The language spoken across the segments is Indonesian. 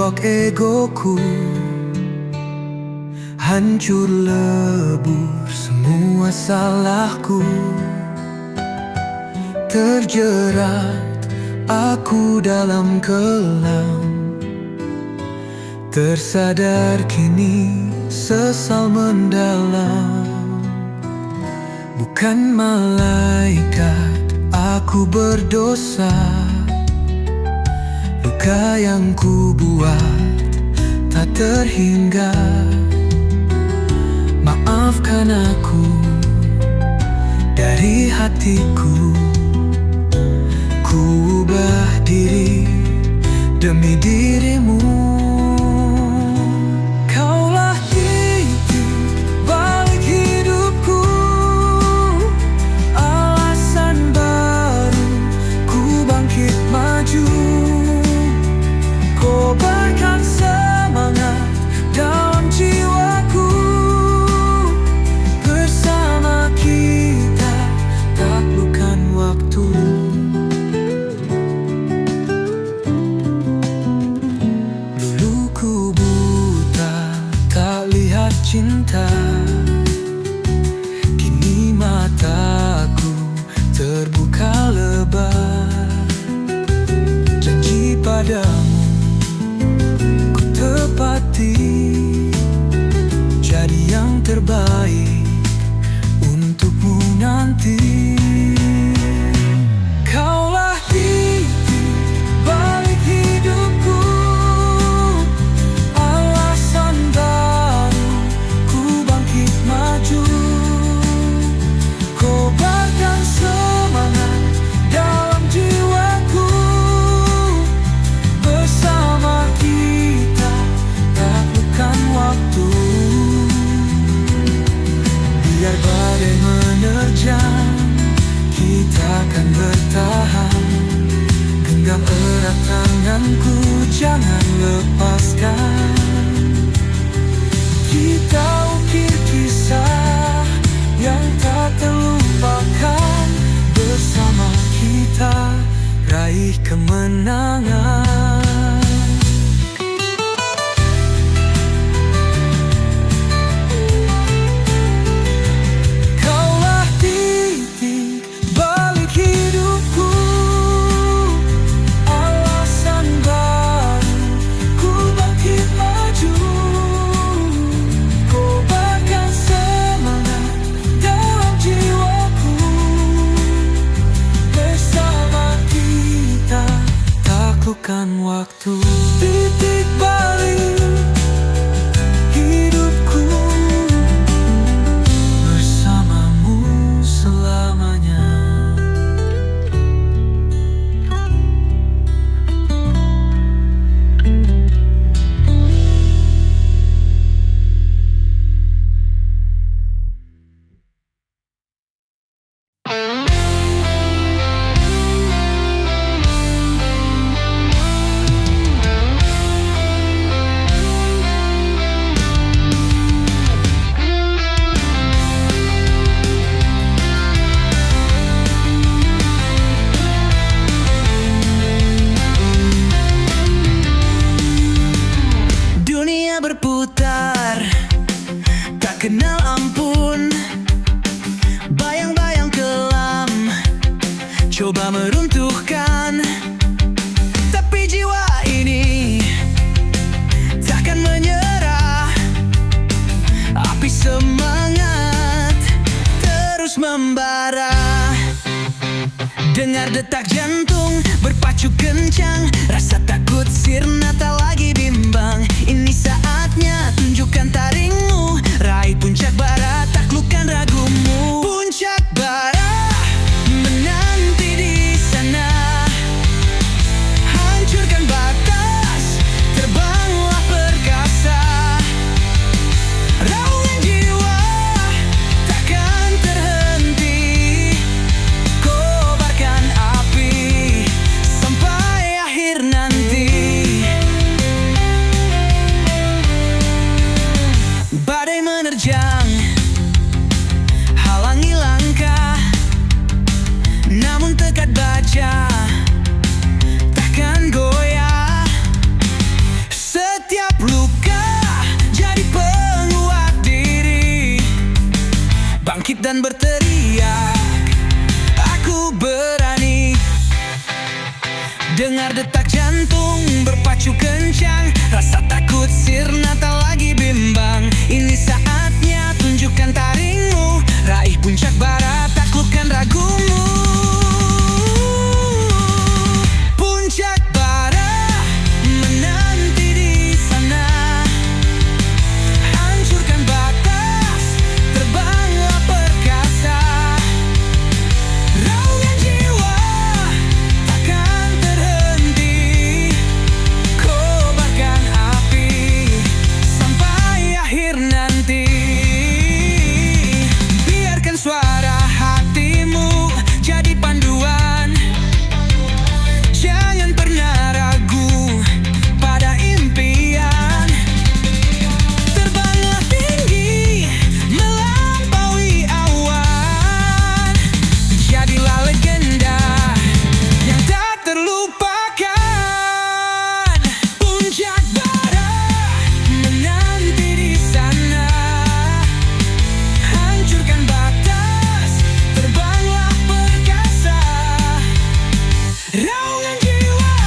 rontok egoku, hancur lebur semua salahku. Terjerat aku dalam kelam, tersadar kini sesal mendalam. Bukan malaikat, aku berdosa. Luka yang ku buat tak terhingga. Maafkan aku dari hatiku. Ku ubah diri demi dirimu. Kaulah titik balik hidupku, alasan baru ku bangkit maju. Kobarkan semangat dalam jiwaku, bersama kita taklukkan waktu. Dulu ku buta, tak lihat cinta. Kini mataku terbuka lebar. Janji padamu tepati, jadi yang terbaik untukmu nanti. Kaulah titik balik hidupku, alasan baru ku bangkit maju. Kobarkan semangat dalam jiwaku, bersama kita taklukkan waktu. Biar badai menerjang, kita akan bertahan. Genggam erat tanganku, jangan lepaskan. Kita ukir kisah yang tak terlupakan. Bersama kita raih kemenangan. Bukan waktu. Titik balik hidupku, bersamamu selamanya. Berputar, tak kenal ampun. Bayang-bayang kelam coba meruntuhkan, tapi jiwa ini takkan menyerah. Api semangat terus membara. Dengar detak jantung berpacu kencang, rasa takut sirna tak lagi bimbang. Ini saatnya tunjukkan taringmu, raih puncak bara, taklukkan ragumu. Puncak bara menanti di sana, hancurkan batas, terbanglah perkasa. Raungan jiwa takkan terhenti, kobarkan api sampai akhir nanti. dan berteriak. Aku berani. Dengar detak jantung berpacu kencang, rasa takut sirna tak lagi bimbang. Ini saatnya tunjukkan taringmu, raih puncak barat, taklukkan ragumu. Puncak barat menanti di sana. Hancurkan batas, terbanglah perkasa. Raungan jiwa takkan terhenti, kobarkan api sampai akhir nanti. Biarkan suara hatimu jadi panduan. Jangan pernah ragu pada impian. Terbanglah tinggi melampaui awan. Jadilah legenda yang tak terlupakan. Puncak barat menanti di sana. Hancurkan batas, terbanglah perkasa. Raungan jiwa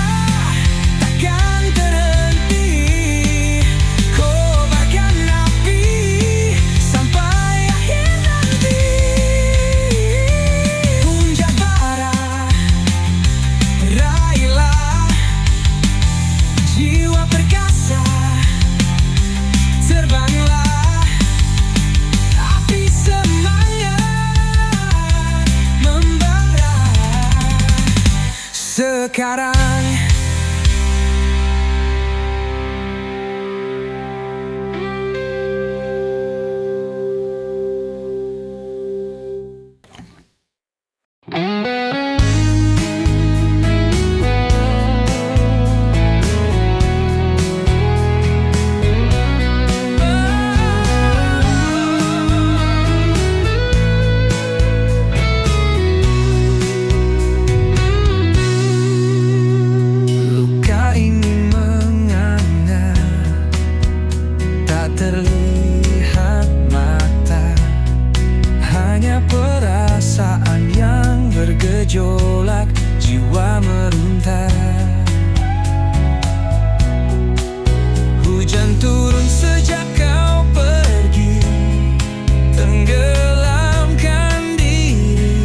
takkan terhenti, kobarkan api sampai akhir nanti. Puncak barat, raihlah jiwa perkasa. Terbanglah api semangat membara sekarang. Luka ini menganga, tak terlihat mata, hanya perasaan yang bergejolak, jiwa merunta. Hujan turun sejak kau pergi, tenggelamkan diri.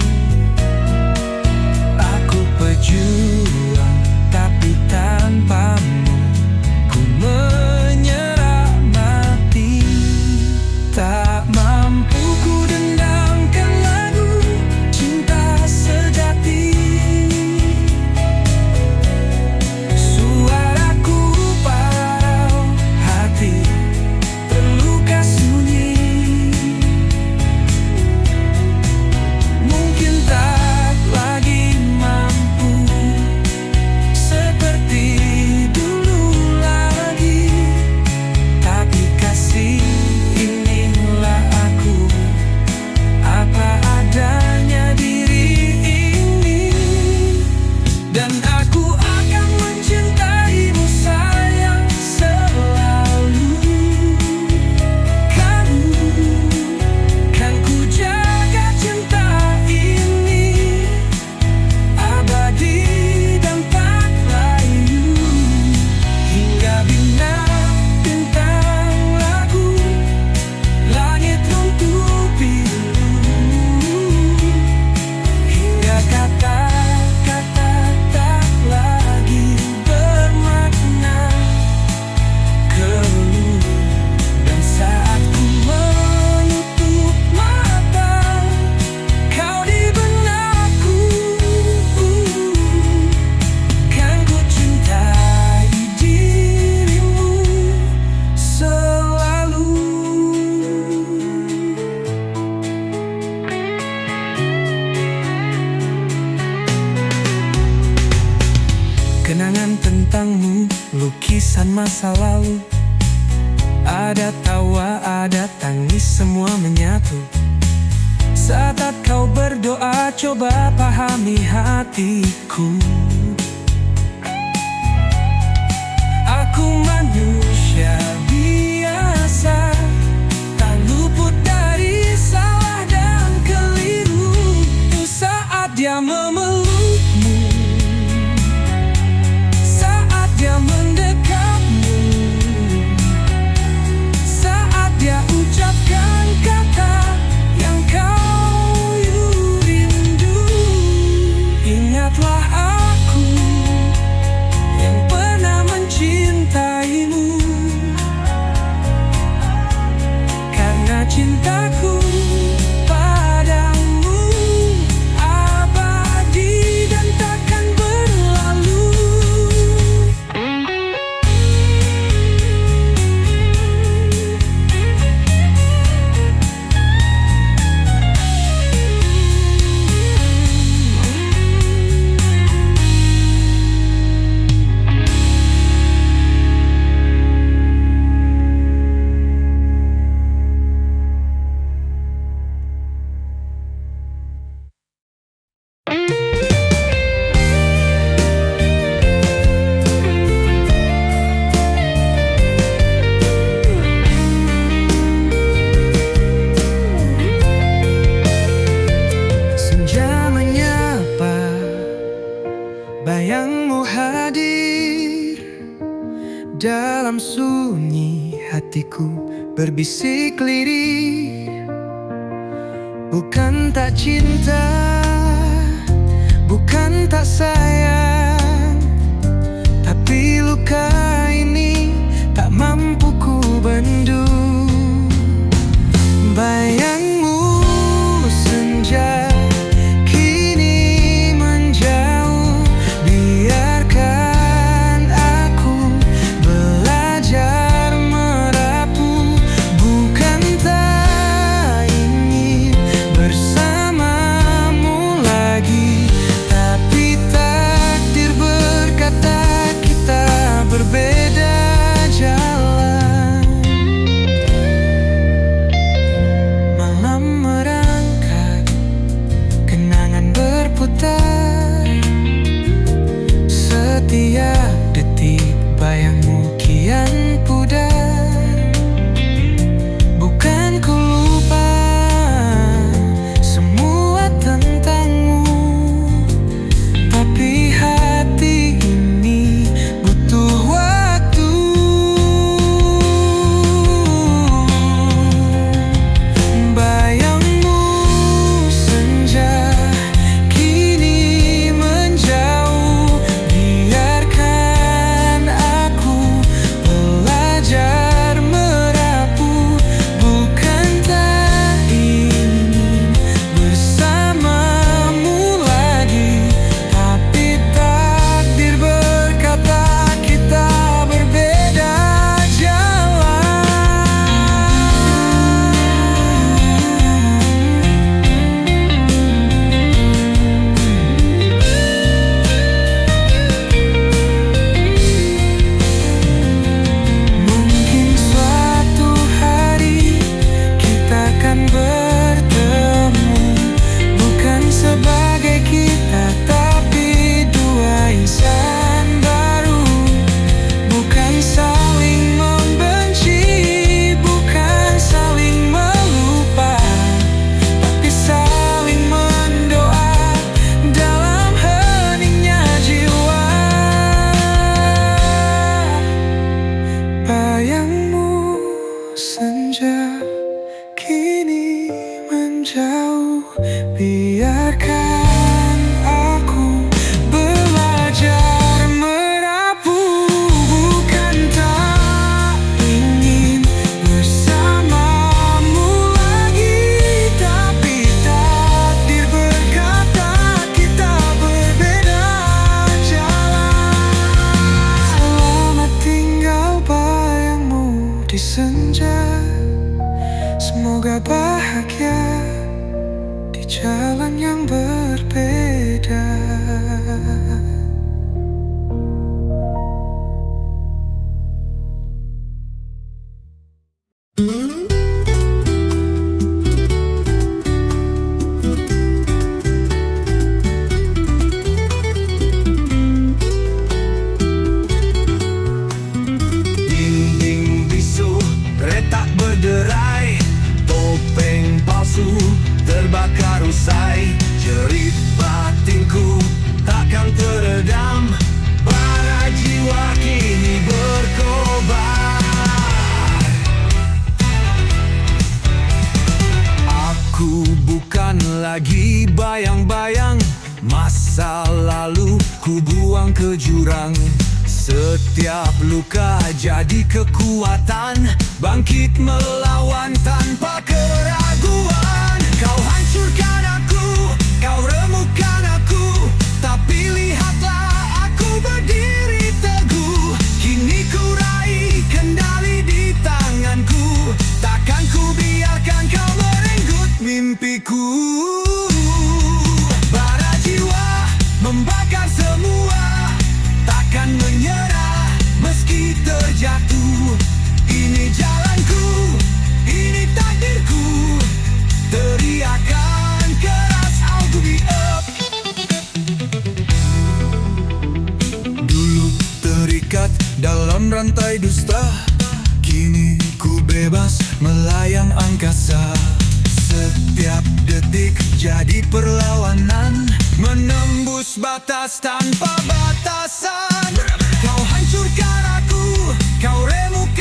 Aku pejuang tapi tanpamu ku menyerah mati. Tak mampu ku dendamkan lagu cinta sejati. Suaraku parau, hati terluka sunyi. Mungkin tak lagi mampu seperti dulu lagi, tapi kasih inilah aku, apa adanya diri ini. Dan aku akan mencintaimu sayang selalu. Kan ku jaga cinta ini abadi dan tak layu, hingga bintang lagu langit runtuh biru, hingga kata-kata tak lagi bermakna keluh. Dan saat ku menutup mata, kau di benakku, kan ku cintai dirimu selalu. Kenangan tentangmu, lukisan masa lalu. Ada tawa, ada tangis, semua menyatu. Saat kau berdoa, coba pahami hatiku. Aku manusia biasa, tak luput dari salah dan sunyi hatiku berbisik lirik. Bukan tak cinta, bukan tak sayang, tapi luka ini tak mampu ku bendung. Bayangmu senja kini menjauh, biarkan aku belajar merapu. Bukan tak ingin bersamamu lagi, tapi takdir berkata kita berbeda jalan. Malam merangkak, kenangan berputar, setiap detik bayangmu kian pudar. Bukan ku lupa semua tentangmu, tapi hati ini butuh waktu. Bayangmu senja kini menjauh, biarkan aku belajar merapu. Bukan tak ingin bersamamu lagi, tapi takdir berkata kita berbeda jalan. Mungkin suatu hari kita akan bertemu, bukan sebagai kita, tapi dua insan baru. Bukan saling membenci, bukan saling melupa, tapi saling mendoa dalam heningnya jiwa. Bayangmu senja kini menjauh, biarkan aku belajar merapu. Bukan tak ingin bersamamu lagi, tapi takdir berkata kita berbeda jalan. Selamat tinggal bayangmu di senja, semoga bahagia di jalan yang berbeda. Dinding bisu retak berderai, topeng palsu terbakar usai. Jerit batinku takkan teredam, bara jiwa kini berkobar. Aku bukan lagi bayang-bayang, masa lalu ku buang ke jurang. Setiap luka jadi kekuatan, bangkit melawan tanpa keraguan. Kau hancurkan aku, kau remukkan aku, tapi lihatlah aku berdiri teguh. Kini ku raih kendali di tanganku, takkan ku biarkan kau merenggut mimpiku. Bara jiwa membakar semua, takkan menyerah meski terjatuh. Ini jalanku, ini takdirku, teriakan keras I'll be up. Dulu terikat dalam rantai dusta, kini ku bebas melayang angkasa. Setiap detik jadi perlawanan, menembus batas tanpa batasan. Kau hancurkan aku, kau remukkan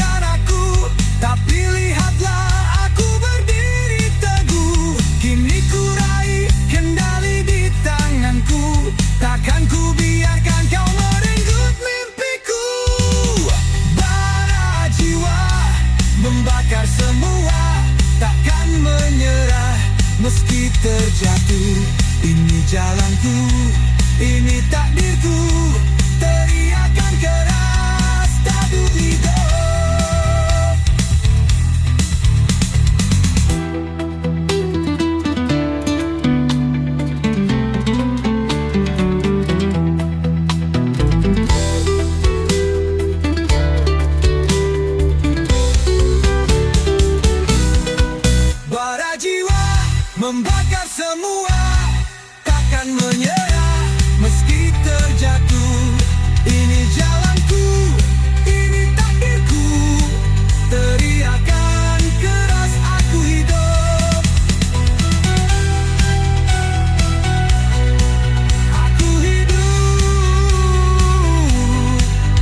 terjatuh. Ini jalanku, ini takdirku. Teriakan keras, tabur hidup. Bara jiwa membakar semua, takkan menyerah meski terjatuh. Ini jalanku, ini takdirku. Teriakan keras, aku hidup. Aku hidup.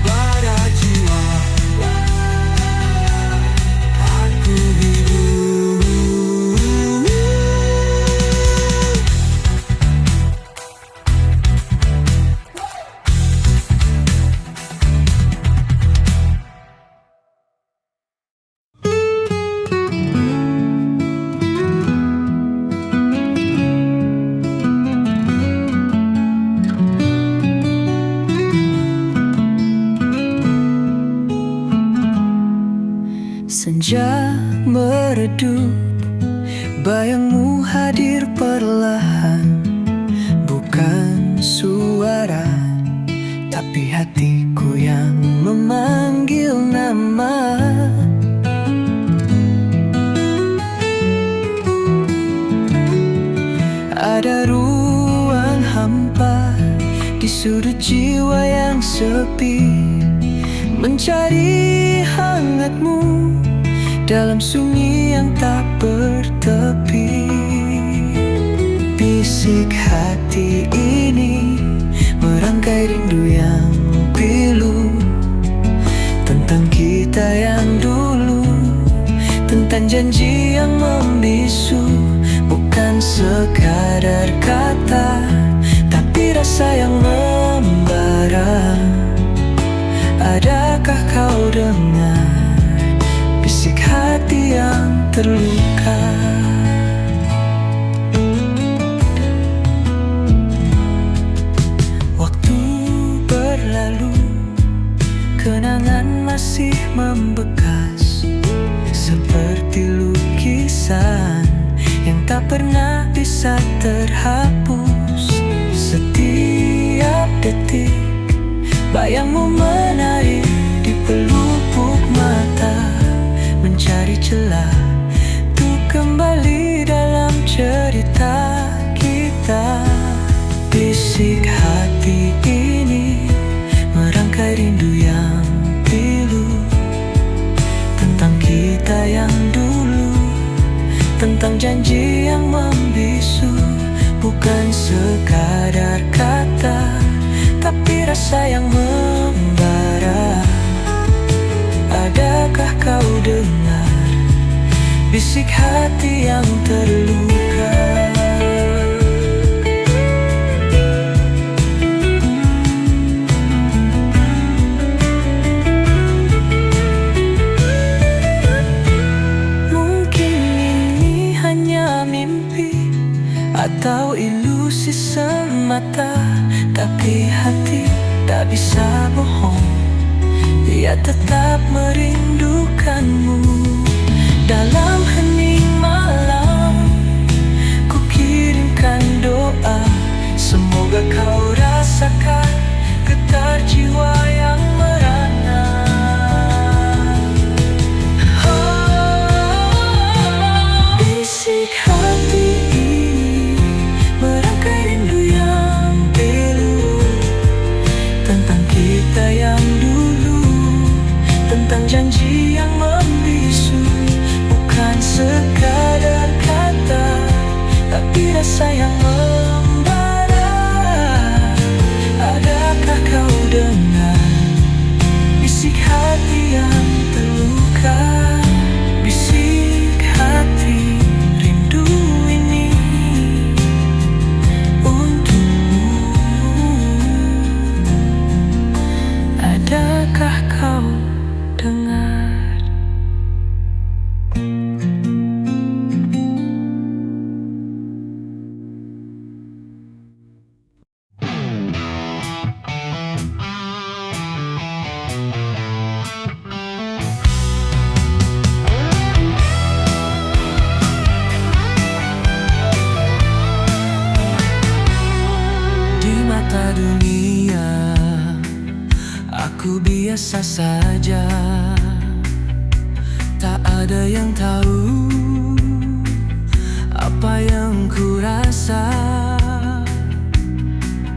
Bara jiwa, aku hidup. Senja meredup, bayangmu hadir perlahan. Bukan suara, tapi hatiku yang memanggil nama. Ada ruang hampa di sudut jiwa yang sepi, mencari hangatmu dalam sunyi yang tak bertepi. Bisik hati ini merangkai rindu yang pilu, tentang kita yang dulu, tentang janji yang membisu. Bukan sekadar kata, tapi rasa yang membara. Adakah kau dengar bisik hati yang terluka? Waktu berlalu, kenangan masih membekas, seperti lukisan yang tak pernah bisa terhapus. Setiap detik bayangmu menarik di pelupuk mata, mencari celah untuk kembali dalam cerita kita. Bisik hati ini merangkai rindu yang pilu, tentang kita yang dulu, tentang janji yang membisu. Bukan sekadar kata, tapi rasa yang membara. Adakah kau dengar bisik hati yang terluka? Mungkin ini hanya mimpi atau ilusi semata, tapi hati tak bisa bohong, dia tetap merindukanmu. Dalam hening malam, ku kirimkan doa, semoga kau rasakan getar jiwa yang merana. Bisik hati ini merangkai rindu yang pilu, tentang kita yang dulu, tentang janji yang membisu. Bukan sekadar kata, tapi rasa yang membara. Adakah kau dengar bisik hati yang terluka? Bisik hati, rindu ini untukmu. Adakah kau dengar? biasa saja. Tak ada yang tahu apa yang ku rasa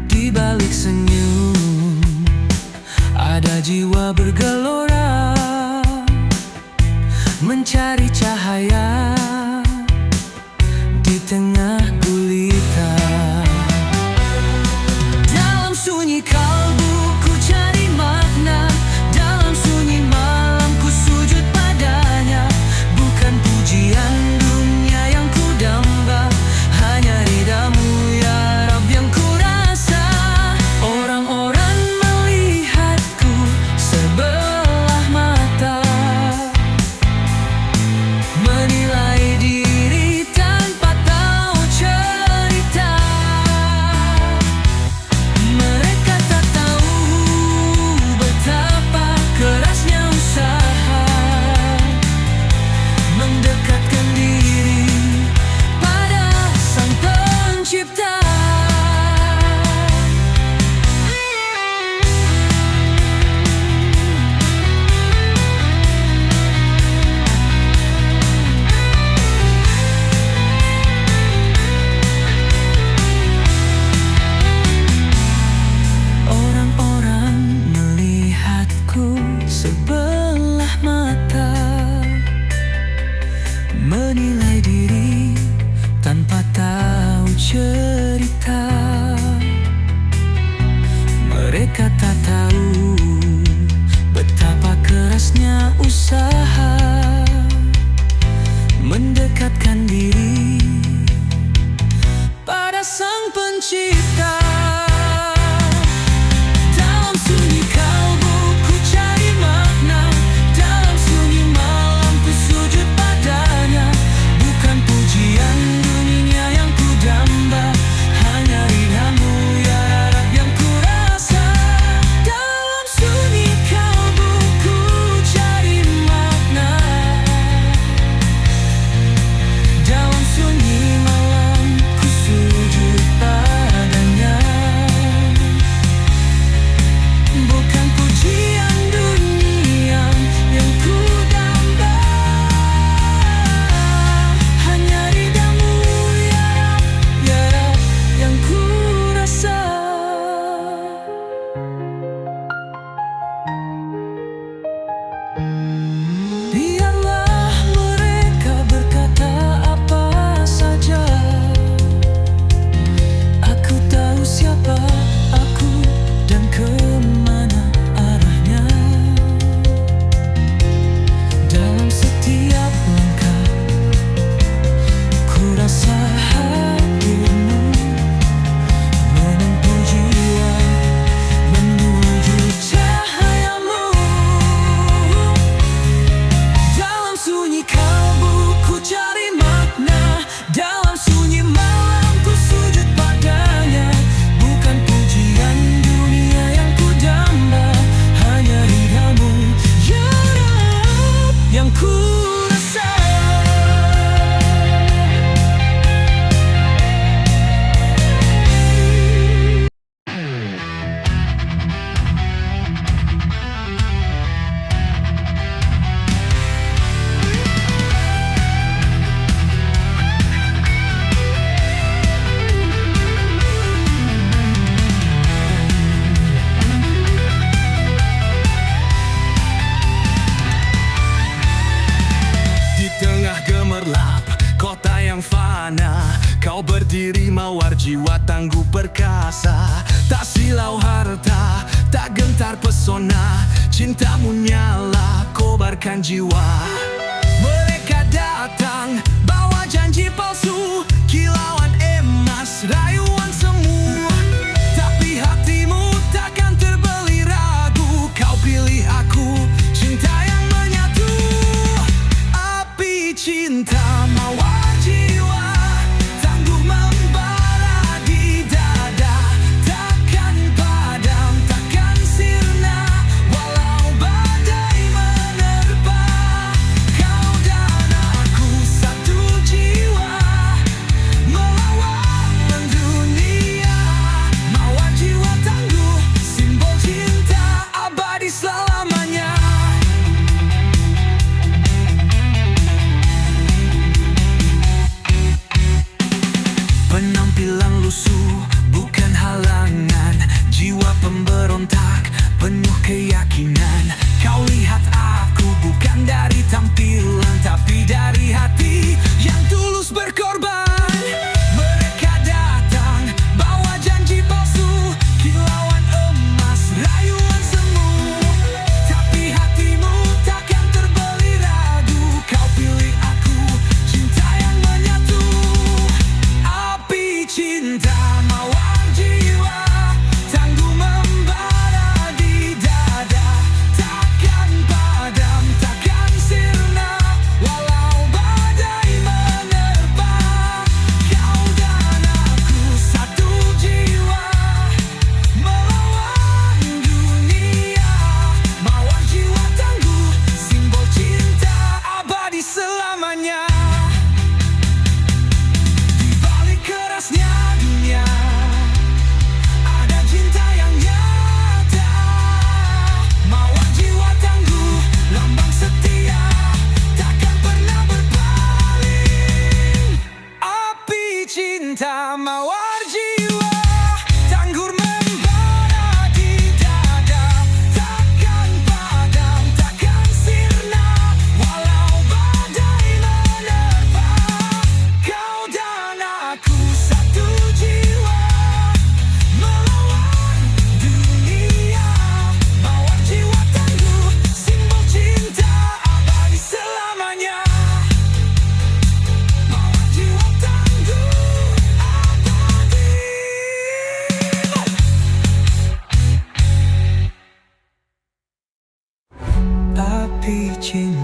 di balik senyum. Ada jiwa bergelora mencari cahaya di tengah gulita. Dalam sunyi kalbu ku cari makna, dalam sunyi malam ku sujud padanya. Bukan pujian dunia yang ku damba, hanya ridamu ya Rab yang ku rasa. Orang-orang melihatku sebelah mata, menilai diri tanpa tahu cerita. Mereka tak tahu betapa kerasnya usaha mendekatkan diri pada Sang Pencipta. Orang-orang melihatku sebelah mata, menilai diri tanpa tahu cerita. Mereka tak tahu betapa kerasnya usaha mendekatkan diri pada Sang Pencipta. Dalam sunyi kalbu ku cari makna, dalam sunyi malam ku sujud padanya. Bukan pujian dunia yang ku damba, hanya ridamu ya Rab yang ku rasa. Dalam sunyi kalbu ku cari makna, dalam sunyi malam ku sujud padanya. Bukan pujian dunia yang ku damba, hanya ridamu ya Rab yang ku rasa. Biarlah mereka berkata apa saja, aku tahu siapa aku dan kemana arahnya. Dalam setiap langkah ku rasa hadirmu, menempuh jiwa menuju cahayamu. Dalam sunyi kalbu ku cari makna, dalam sunyi malam ku sujud padanya. Bukan pujian dunia yang ku damba, hanya ridamu ya Rab yang ku rasa. Di tengah gemerlap kota yang fana, kau berdiri mawar jiwa tangguh perkasa. Tak silau harta, tak gentar pesona, cintamu nyala kobarkan jiwa. Mereka datang bawa janji palsu, kilauan emas, rayuan semu. Tapi hatimu takkan terbeli ragu, kau pilih aku, cinta yang menyatu. Api cinta mawar jiwa, tangguh membara di dada. Takkan padam, takkan sirna, walau badai menerpa.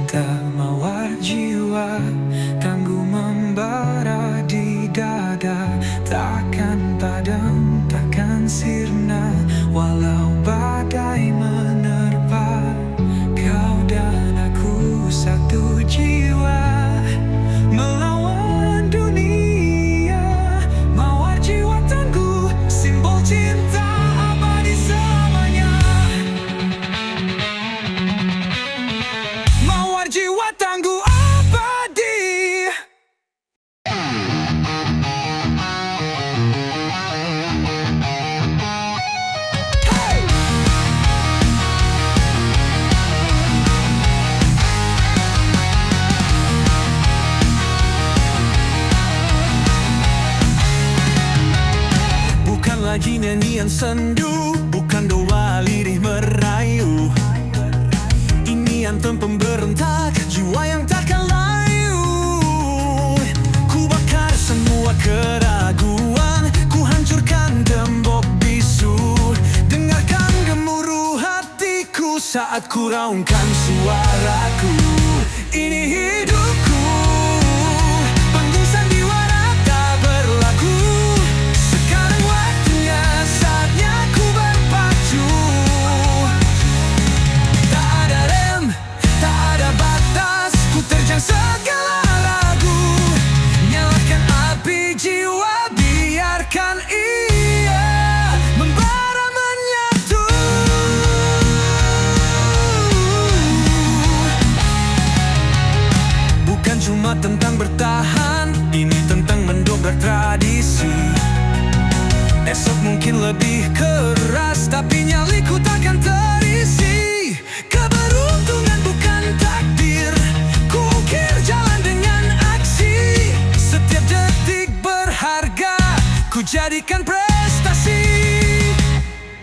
cinta mawar jiwa, tangguh membara di dada. Takkan padam, takkan sirna, walau badai menerpa. Kau dan aku satu jiwa, melawan dunia. Mawar jiwa tangguh, simbol cinta abadi selamanya. Mawar jiwa tangguh abadi. Bukan lagi nyanyian sendu, bukan doa lirih merayu. Ini anthem pemberontak jiwa yang takkan layu. Ku bakar semua keraguan, ku hancurkan tembok bisu. Dengarkan gemuruh hatiku saat ku raungkan suaraku. Ini hidupku, panggung sandiwara tak berlaku. Sekarang waktunya, saatnya ku berpacu. Tak ada rem, tak ada batas, ku terjang segala lagu. Nyalakan api jiwa, biarkan ia membara menyatu. Bukan cuma tentang bertahan, ini tentang mendobrak tradisi. Esok mungkin lebih keras, tapi nyaliku takkan terisi. Keberuntungan bukan takdir, ku ukir jalan dengan aksi. Setiap detik berharga, ku jadikan prestasi.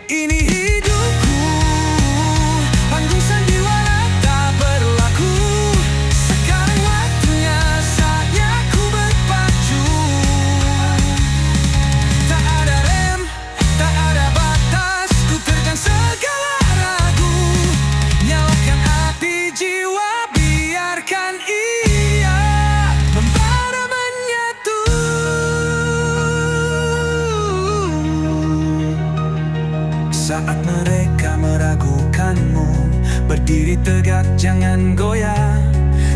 Ini hidupku, panggung sandiwara tak berlaku. Sekarang waktunya, saatnya ku berpacu. Tak ada rem, tak ada batas, ku terjang segala ragu. Nyalakan api jiwa, biarkan ia membara menyatu. Saat mereka meragukanmu, berdiri tegak, jangan goyah.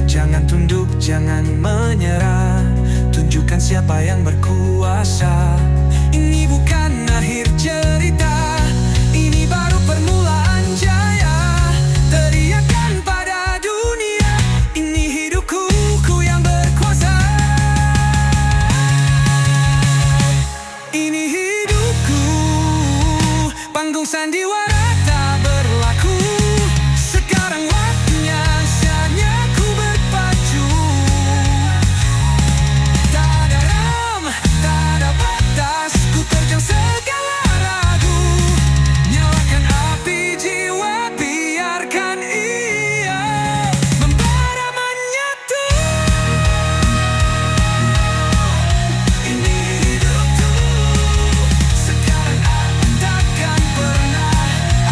Jangan tunduk, jangan menyerah. Tunjukkan siapa yang berkuasa. Ini bukan akhir cerita, ini baru permulaan jaya. Teriakan pada dunia, ini hidupku, ku yang berkuasa. Ini hidupku, panggung sandiwara tak berlaku. Sekarang waktunya, saatnya ku berpacu. Tak ada rem, tak ada batas, ku terjang segala ragu. Nyalakan api jiwa, biarkan ia membara menyatu. Ini hidupku, sekarang aku takkan pernah.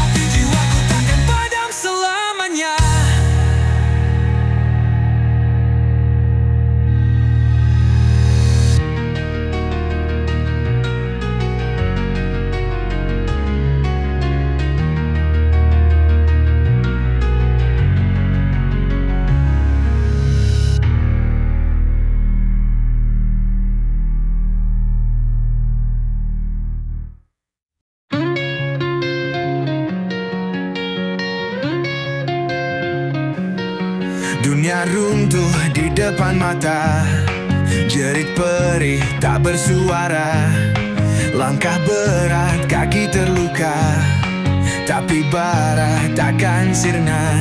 Api jiwaku takkan padam selamanya. Dunia runtuh di depan mata, jerit perih tak bersuara. Langkah berat, kaki terluka, tapi bara takkan sirna.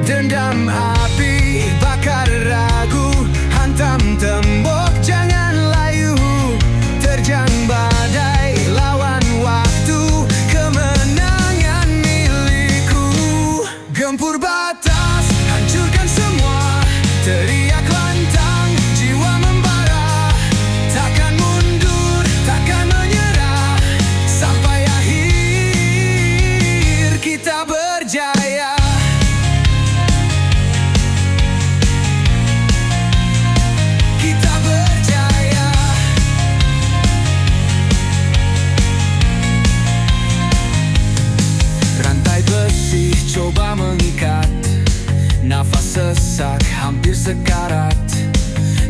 Dendam api, bakar ragu, hantam tembok, jangan layu. Terjang badai, lawan waktu, kemenangan milikku. Gempur batas, hancurkan semua, teriak lantang, jiwa membara. Takkan mundur, takkan menyerah, sampai akhir kita berjaya. hampir sekarat,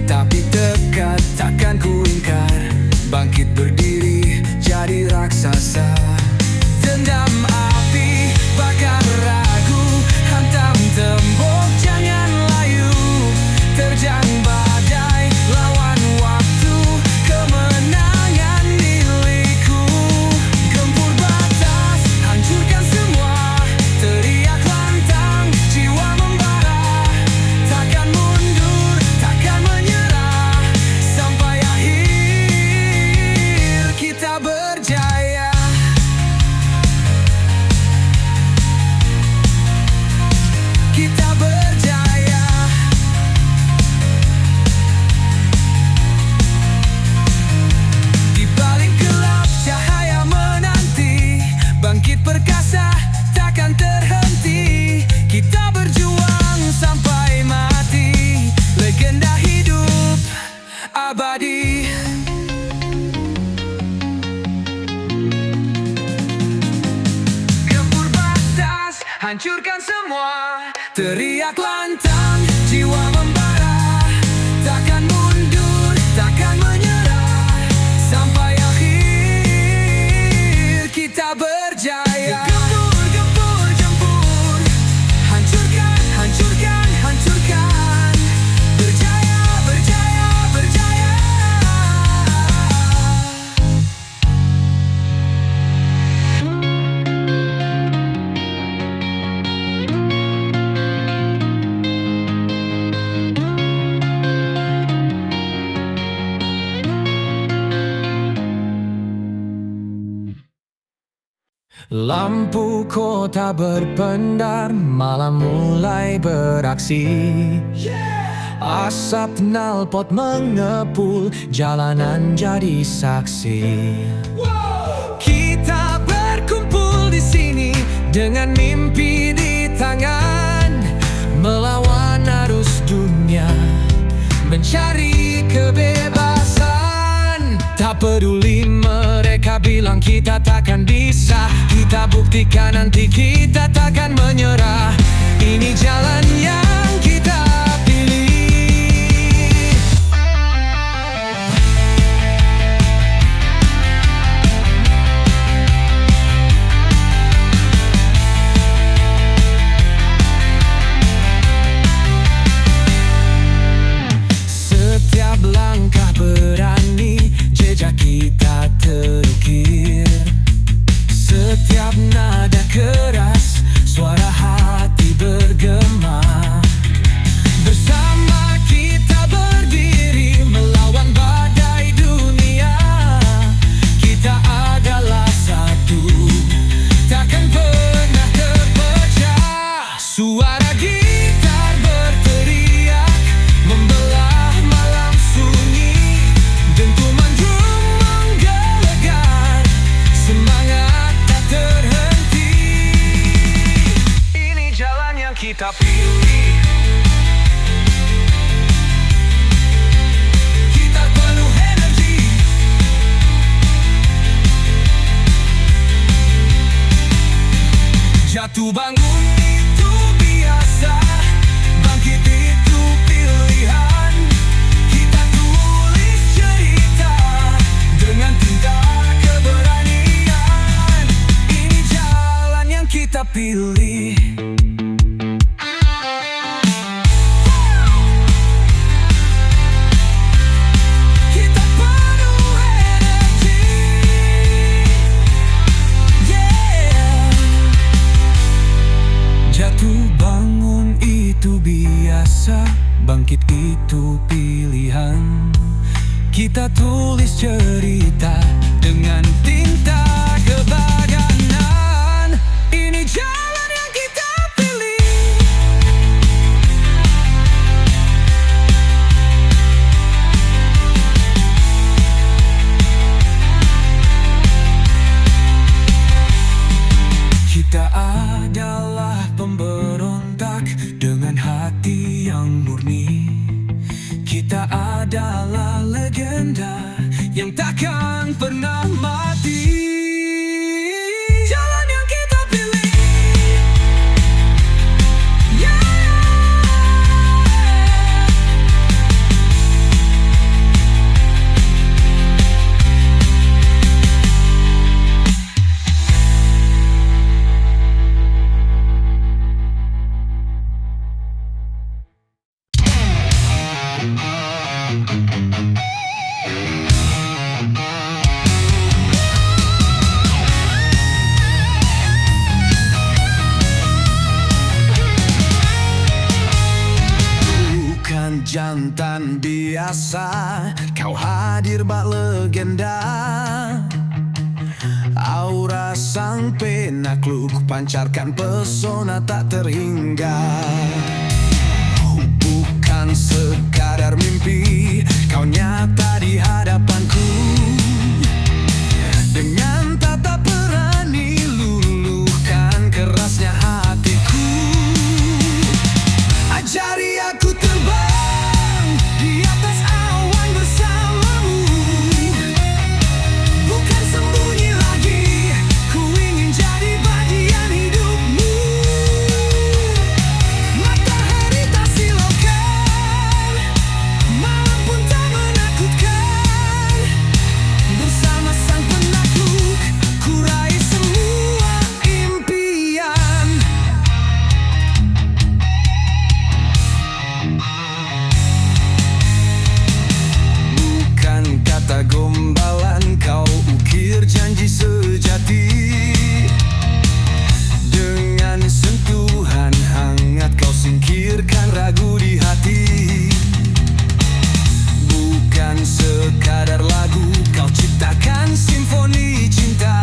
tapi dekat takkan ku ingkar. Bangkit berdiri jadi raksasa. Dendam api bakar ragu, hantam tembok jangan layu. Terjang badai lawan waktu, kemenangan milikku. Gempur batas hancurkan semua, teriak lantang jiwa membara. Takkan mundur, takkan menyerah, sampai akhir kita berjaya. Kita berjaya. Di balik gelap cahaya menanti, bangkit perkasa takkan terhenti. Kita berjuang sampai mati, legenda hidup abadi. Gempur batas hancurkan semua, teriak lantang jiwa membara. Takkan mundur, takkan menyerah, sampai akhir kita berjaya. Gempur, gempur, gempur, hancurkan, hancurkan, hancurkan. Berjaya, berjaya, berjaya. Lampu kota berpendar, malam mulai beraksi. Asap knalpot mengepul, jalanan jadi saksi. Kita berkumpul di sini dengan mimpi di tangan, melawan arus dunia, mencari kebebasan. Tak peduli mereka bilang kita takkan bisa, kita buktikan nanti kita takkan menyerah. Ini jalan yang kita pilih. Setiap langkah berani, jejak kita terukir. Setiap nada keras, suara hati bergema. Bersama kita berdiri melawan badai dunia. Kita adalah satu, takkan pernah terpecah. Suara gitar berteriak, membelah malam sunyi. Dentuman drum menggelegar, semangat tak terhenti. Ini jalan yang kita pilih. Kita penuh energi. Jatuh bangun itu biasa, bangkit itu pilihan. Kita tulis cerita dengan tinta keberanian. Ini jalan yang kita pilih. Kita penuh energi. Yeah. Jatuh bangun itu biasa, bangkit itu pilihan. Kita tulis cerita dengan tinta kebahagiaan. Ini jalan yang kita pilih. Kita adalah pemberontak dengan hati yang murni. Kita adalah legenda yang takkan pernah mati. Jalan yang kita pilih. Yeah. jantan biasa, kau hadir bak legenda. Aura sang penakluk pancarkan pesona tak terhingga. Bukan sekadar mimpi, kau nyata di hadapanku. Dengan tatap berani luluhkan kerasnya hatiku. Ajari aku terbang di atas awan bersamamu. Bukan sembunyi lagi, ku ingin jadi bagian hidupmu. Matahari tak silaukan, malam pun tak menakutkan. Bersama sang penakluk, ku raih semua impian. Bukan kata gombalan, kau ukir janji sejati. Dengan sentuhan hangat kau singkirkan ragu di hati. Bukan sekadar lagu, kau ciptakan simfoni cinta.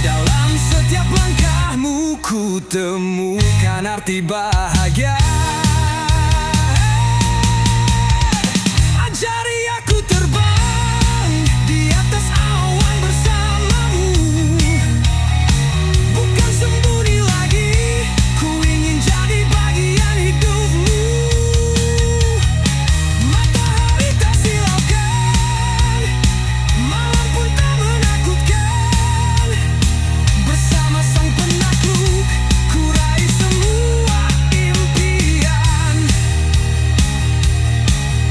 Dalam setiap langkahmu ku temukan arti bahagia. Ajari aku terbang di atas awan bersamamu. Bukan sembunyi lagi, ku ingin jadi bagian hidupmu. Matahari tak silaukan, malam pun tak menakutkan. Bersama sang penakluk, ku raih semua impian.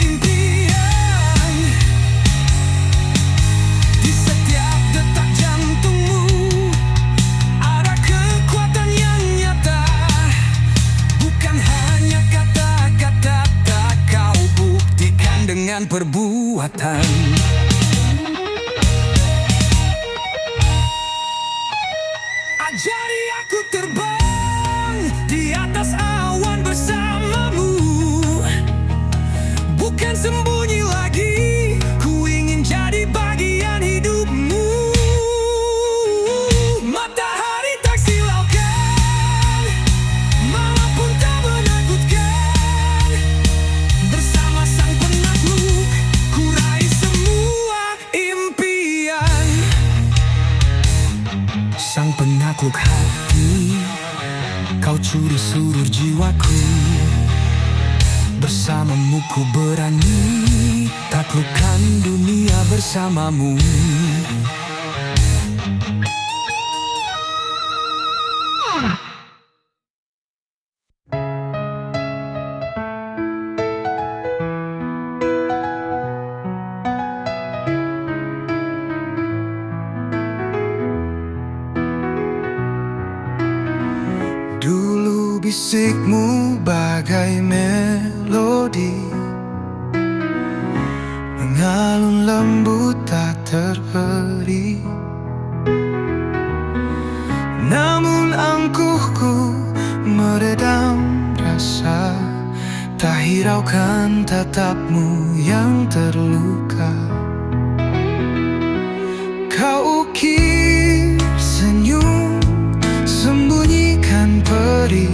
Impian. Di setiap detak jantungmu ada kekuatan yang nyata. Bukan hanya kata-kata, tak kau buktikan dengan perbuatan. Ajari aku terbang di atas awan bersamamu. Bukan sembunyi lagi, ku ingin jadi bagian hidupmu. Matahari tak silaukan, malam pun tak menakutkan. Bersama sang penakluk, ku raih semua impian. Sang penakluk hati, kau curi seluruh jiwaku. Bersamamu ku berani taklukkan dunia bersamamu. Dulu bisikmu bagai melodi, mengalun lembut tak terperi. Namun angkuhku meredam rasa, tak hiraukan tatapmu yang terluka. Kau ukir senyum, sembunyikan perih.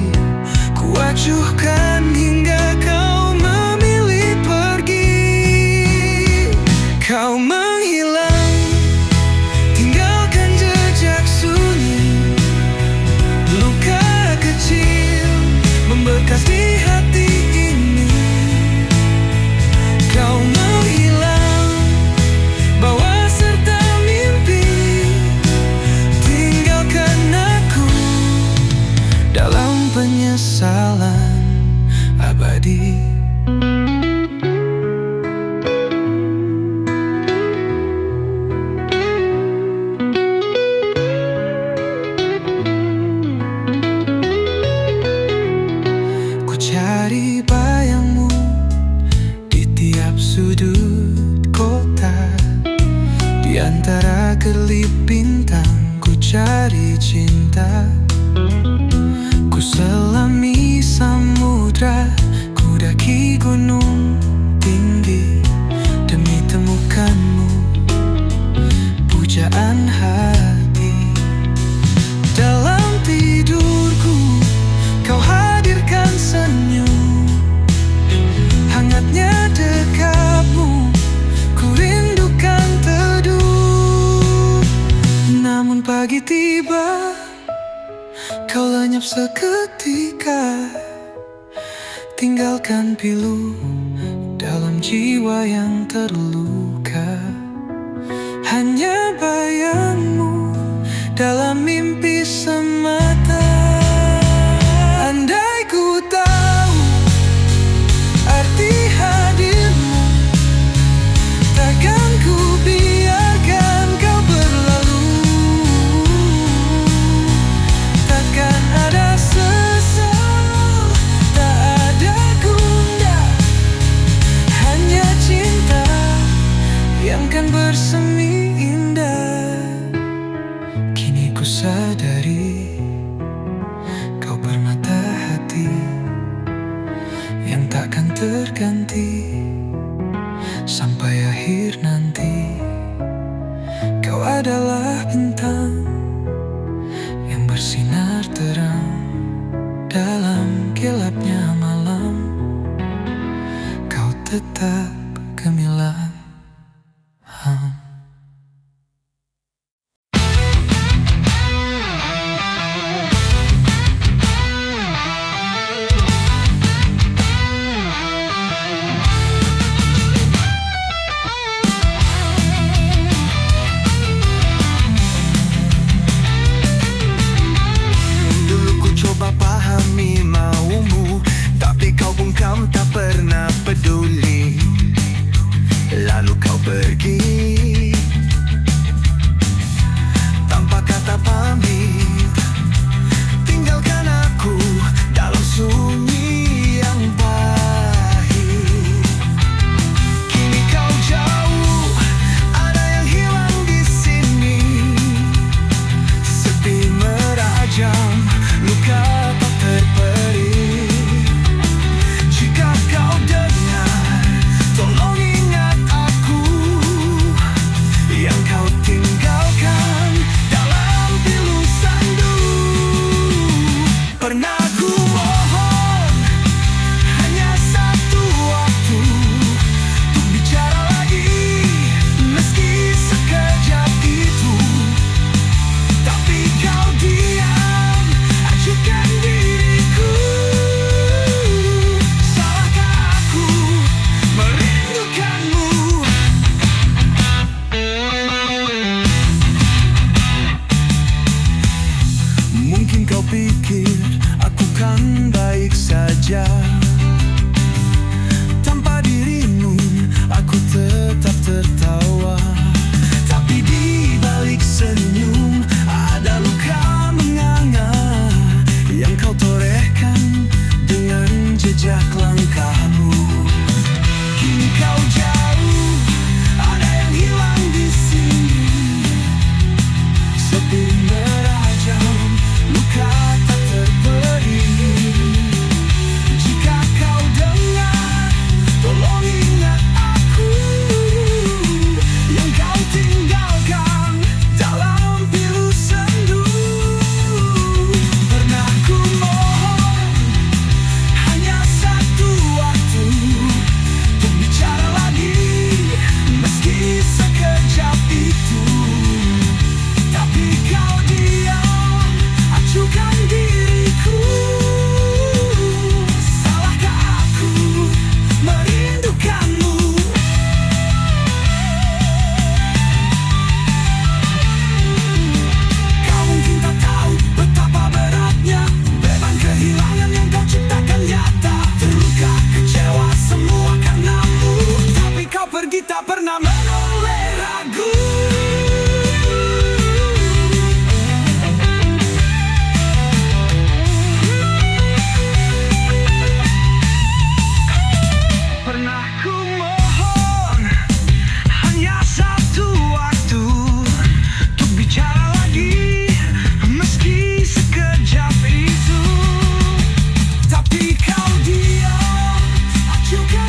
Ku acuhkan hingga kau memilih pergi. Kau menghilang, tinggalkan jejak sunyi. Luka kecil membekas di hati ini. Kau menghilang, bawa serta mimpi. Tinggalkan aku dalam penyesalan abadi. Ku cari bayangmu di tiap sudut kota. Di antara kelip bintang ku cari cinta. Ku selami samudra, ku daki gunung tinggi demi temukanmu, pujaan hati. Dalam tidurku kau hadirkan senyum, hangatnya dekapmu ku rindukan teduh. Namun pagi tiba, kau lenyap seketika, tinggalkan pilu dalam jiwa yang terluka. Hanya bayangmu dalam mimpi semata. Andai ku tahu arti hadirmu, takkan ku biarkan kau berlalu. Takkan ada sesal, tak ada gundah, hanya cinta yang kan bersemi indah. Kini ku sadari kau permata hati yang takkan terganti sampai akhir nanti. Kau adalah bintang yang bersinar terang dalam gelapnya malam. Kau tetap gemilang. Pahami maumu, tapi kau bungkam tak pernah peduli. Lalu kau pergi tanpa kata pamit, tinggalkan aku dalam sunyi yang pahit. Kini kau jauh, ada yang hilang di sini. Sepi merajam, luka tak terperi. Jika kau dengar, tolong ingat aku yang kau tinggalkan dalam pilu sandu. Pernah ku mohon hanya satu waktu untuk bicara lagi, meski sekejap itu. Tapi kau diam, acuhkan diriku. Salahkah aku merindukanmu? Mungkin kau pikir aku kan baik saja, tanpa dirimu aku tetap tertawa. Tapi di balik senyum ada luka menganga yang kau torehkan dengan jejak langkahmu. Kini kau jauh, ada yang hilang di sini. Sepi merajam, luka tak terperi. Jika kau dengar, tolong ingat aku yang kau tinggalkan dalam pilu sendu. Pernah ku mohon hanya satu waktu untuk bicara lagi, meski sekejap itu. Tapi kau diam, acuhkan diriku. Salahkah aku merindukanmu? Kau mungkin tak tahu betapa beratnya beban kehilangan yang kau ciptakan nyata. Terluka, kecewa, semua karenamu. Tapi kau pergi tak pernah menoleh ragu. Pernah ku mohon hanya satu waktu untuk bicara lagi, meski sekejap itu. Tapi kau diam, acuhkan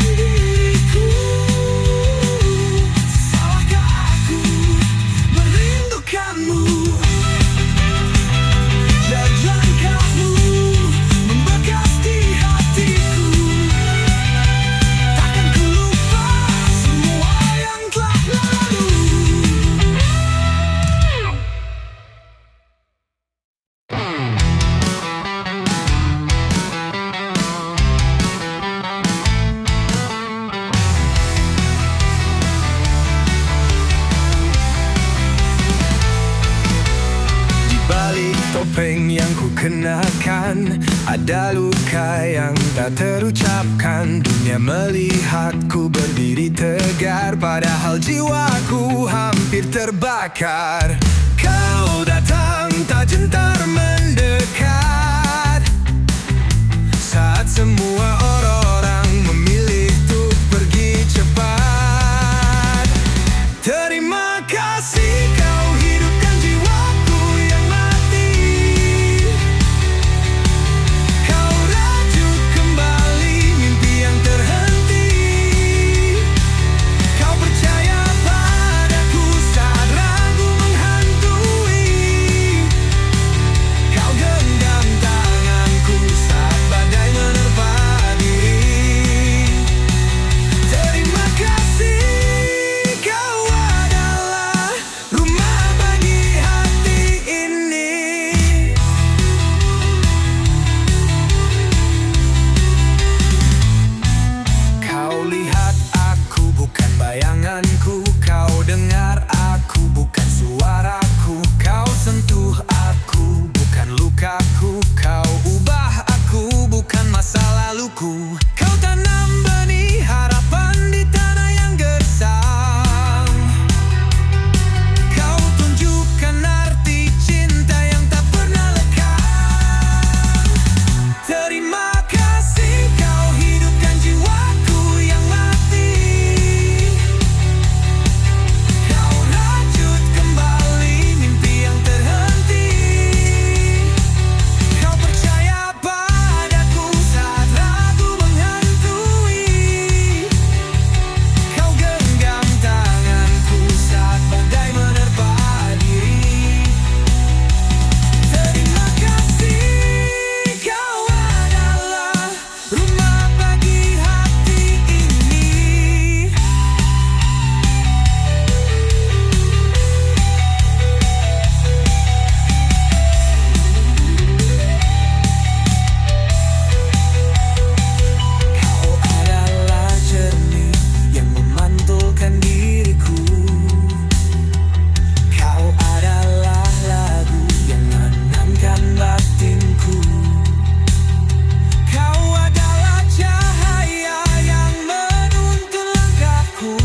lupakan. Ada luka yang tak terucapkan. Dunia melihatku berdiri tegar, padahal jiwaku hampir terbakar. Kau datang tak gentar mendekat, saat semua orang memilih untuk pergi cepat. Terima kasih kau hidupkan jiwaku yang mati. Kau rajut kembali mimpi yang terhenti. Kau percaya padaku saat ragu menghantui. Kau genggam tanganku saat badai menerpa diri. Terima kasih, kau adalah rumah bagi hati ini. Kau lihat aku bukan bayanganku. Kau dengar aku bukan suaraku. Kau sentuh aku bukan lukaku. Kau ubah aku bukan masa laluku. Kau tanam benih harapan di tanah yang gersang. Kau tunjukkan arti cinta yang tak pernah lekang. Terima kasih kau hidupkan jiwaku yang mati. Kau rajut kembali mimpi yang terhenti. Kau percaya padaku saat ragu menghantui. Kau genggam tanganku saat badai menerpa diri. Terima kasih, kau adalah rumah bagi hati ini. Kau adalah jernih yang memantulkan diriku. Kau adalah lagu yang menenangkan batinku. Kau adalah cahaya yang menuntun langkahku.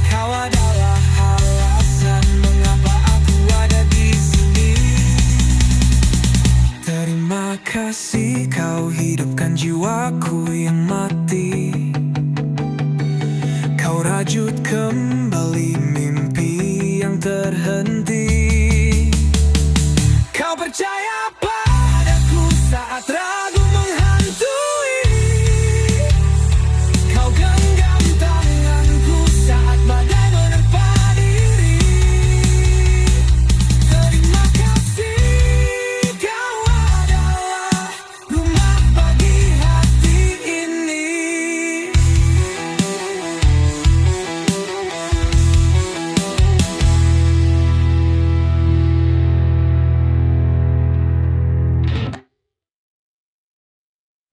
Kau adalah alasan mengapa aku ada di sini. Terima kasih kau hidupkan jiwaku yang mati. Kau rajut kembali mimpi yang terhenti.